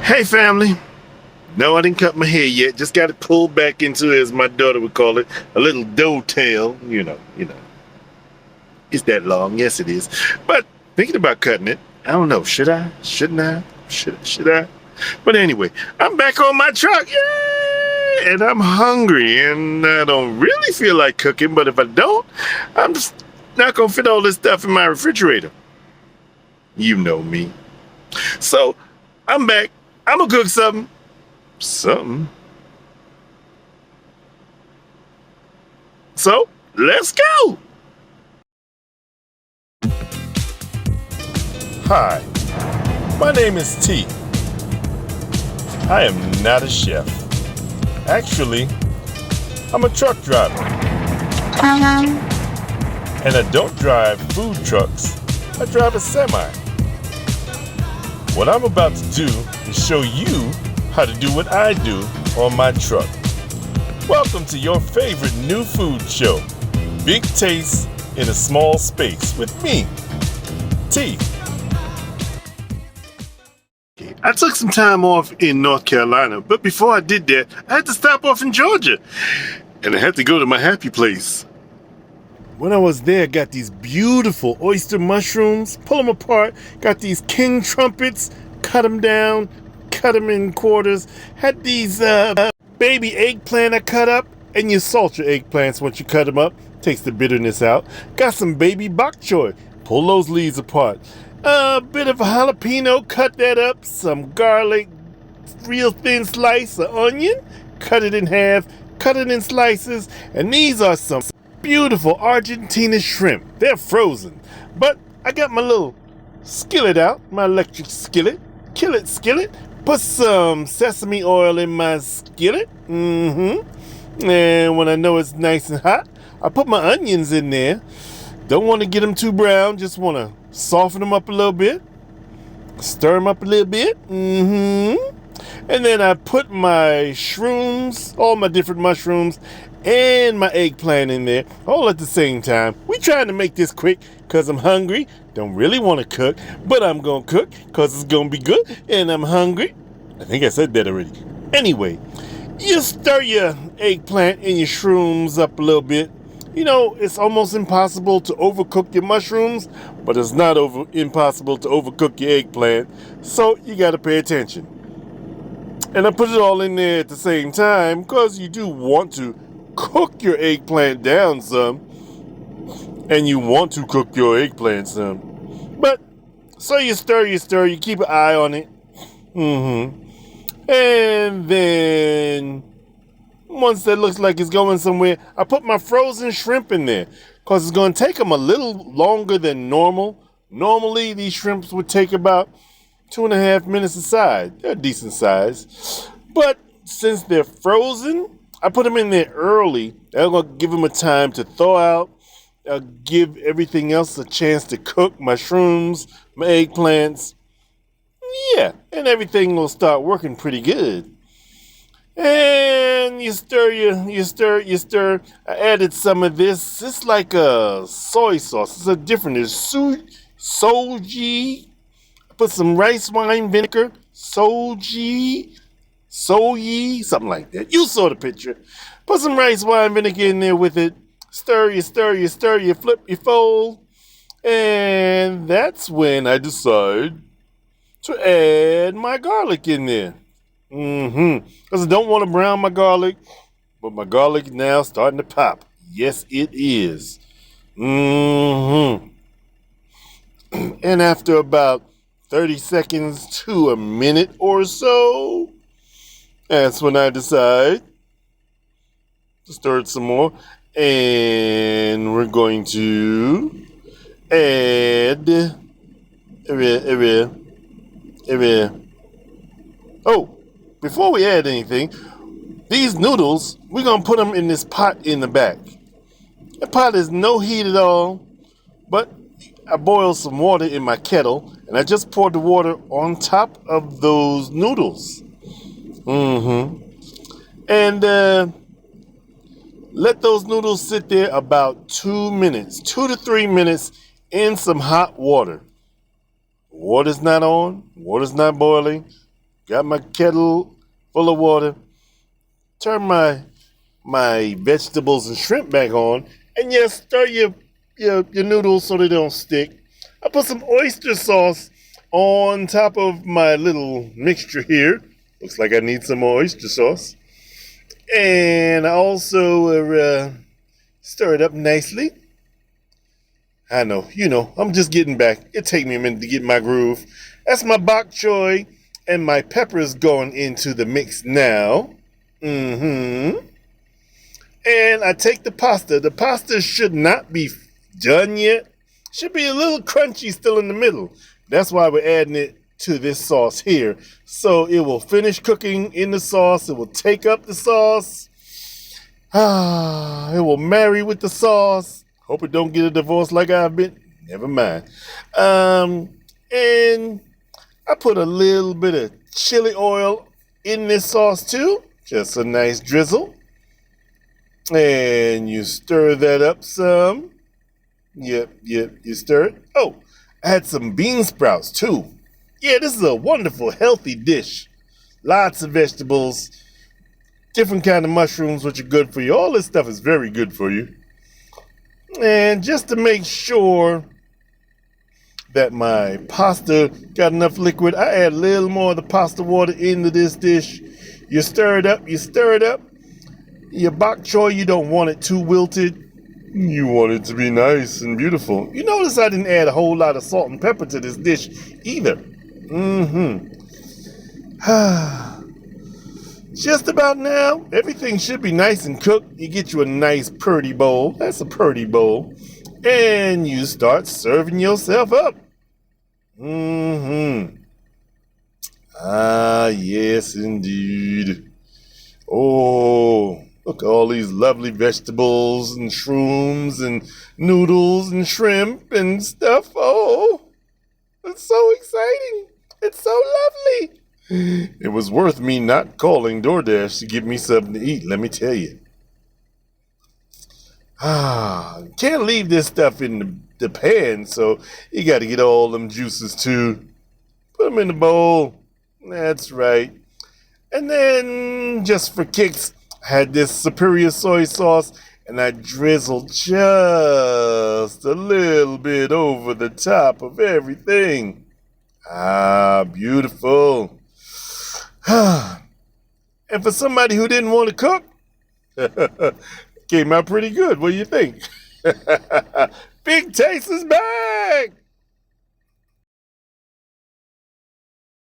Hey family. No, I didn't cut my hair yet. Just got it pulled back into, as my daughter would call it, a little dough tail. You know. It's that long. Yes, it is. But thinking about cutting it, I don't know. Should I? Shouldn't I? Should I? But anyway, I'm back on my truck. Yay! And I'm hungry, and I don't really feel like cooking. But if I don't, I'm just not gonna fit all this stuff in my refrigerator. You know me. So I'm back. I'm gonna cook something. Something. So let's go. Hi, my name is T. I am not a chef. Actually, I'm a truck driver. And I don't drive food trucks. I drive a semi. What I'm about to do is show you how to do what I do on my truck. Welcome to your favorite new food show, Big Taste in a Small Space with me, T. I took some time off in North Carolina, but before I did that, I had to stop off in Georgia, and I had to go to my happy place. When I was there, I got these beautiful oyster mushrooms, pull them apart, got these king trumpets, cut them down, cut them in quarters, had these baby eggplant I cut up, and you salt your eggplants once you cut them up, takes the bitterness out. Got some baby bok choy, pull those leaves apart. A bit of a jalapeno, cut that up, some garlic, real thin slice of onion, cut it in half, cut it in slices, and these are some beautiful Argentine shrimp. They're frozen, but I got my little skillet out, my electric skillet, skillet, put some sesame oil in my skillet, and when I know it's nice and hot, I put my onions in there. Don't want to get them too brown, just want to soften them up a little bit, stir them up a little bit, and then I put my shrooms, all my different mushrooms, and my eggplant in there, all at the same time. We trying to make this quick because I'm hungry, don't really want to cook, but I'm going to cook because it's going to be good, and I'm hungry. I think I said that already. Anyway, you stir your eggplant and your shrooms up a little bit. You know, it's almost impossible to overcook your mushrooms, but it's not impossible to overcook your eggplant, so you got to pay attention. And I put it all in there at the same time because you do want to cook your eggplant down some, and you want to cook your eggplant some. But, so you stir, you keep an eye on it. And then once that looks like it's going somewhere, I put my frozen shrimp in there because it's going to take them a little longer than normal. Normally, these shrimps would take about 2.5 minutes aside. They're decent size. But since they're frozen, I put them in there early. I'm going to give them a time to thaw out. I'll give everything else a chance to cook. My shrooms, my eggplants. Yeah, and everything will start working pretty good. And you stir. I added some of this. It's like a soy sauce. It's a different. It's soji. I put some rice wine vinegar. Soji, something like that. You saw the picture. Put some rice wine vinegar in there with it. Stir, you flip, you fold. And that's when I decide to add my garlic in there. Because I don't want to brown my garlic, but my garlic is now starting to pop. Yes, it is. And after about 30 seconds to a minute or so, that's when I decide to stir it some more. And we're going to add Oh, before we add anything, these noodles, we're going to put them in this pot in the back. The pot is no heat at all, but I boiled some water in my kettle, and I just poured the water on top of those noodles. And let those noodles sit there about 2 minutes, 2 to 3 minutes in some hot water. Water's not on, water's not boiling. Got my kettle full of water. Turn my vegetables and shrimp back on, and yes, stir your noodles so they don't stick. I put some oyster sauce on top of my little mixture here. Looks like I need some more oyster sauce. And I also stir it up nicely. I know, I'm just getting back. It take me a minute to get my groove. That's my bok choy and my peppers going into the mix now. And I take the pasta. The pasta should not be done yet. Should be a little crunchy still in the middle. That's why we're adding it to this sauce here. So it will finish cooking in the sauce. It will take up the sauce. It will marry with the sauce. Hope it don't get a divorce like I've been. Never mind. And I put a little bit of chili oil in this sauce too. Just a nice drizzle. And you stir that up some. Yep, you stir it. Oh, I had some bean sprouts too. Yeah, this is a wonderful, healthy dish. Lots of vegetables, different kind of mushrooms, which are good for you. All this stuff is very good for you. And just to make sure that my pasta got enough liquid, I add a little more of the pasta water into this dish. You stir it up. Your bok choy, you don't want it too wilted. You want it to be nice and beautiful. You notice I didn't add a whole lot of salt and pepper to this dish either. Just about now, everything should be nice and cooked. You get you a nice purdy bowl. That's a purdy bowl. And you start serving yourself up. Yes, indeed. Oh, look at all these lovely vegetables and shrooms and noodles and shrimp and stuff. Oh, it's so exciting. It's so lovely. It was worth me not calling DoorDash to give me something to eat, let me tell you. Can't leave this stuff in the pan, so you got to get all them juices too. Put them in the bowl. That's right. And then, just for kicks, I had this superior soy sauce, and I drizzled just a little bit over the top of everything. Beautiful. And for somebody who didn't want to cook, came out pretty good. What do you think? Big Taste is back!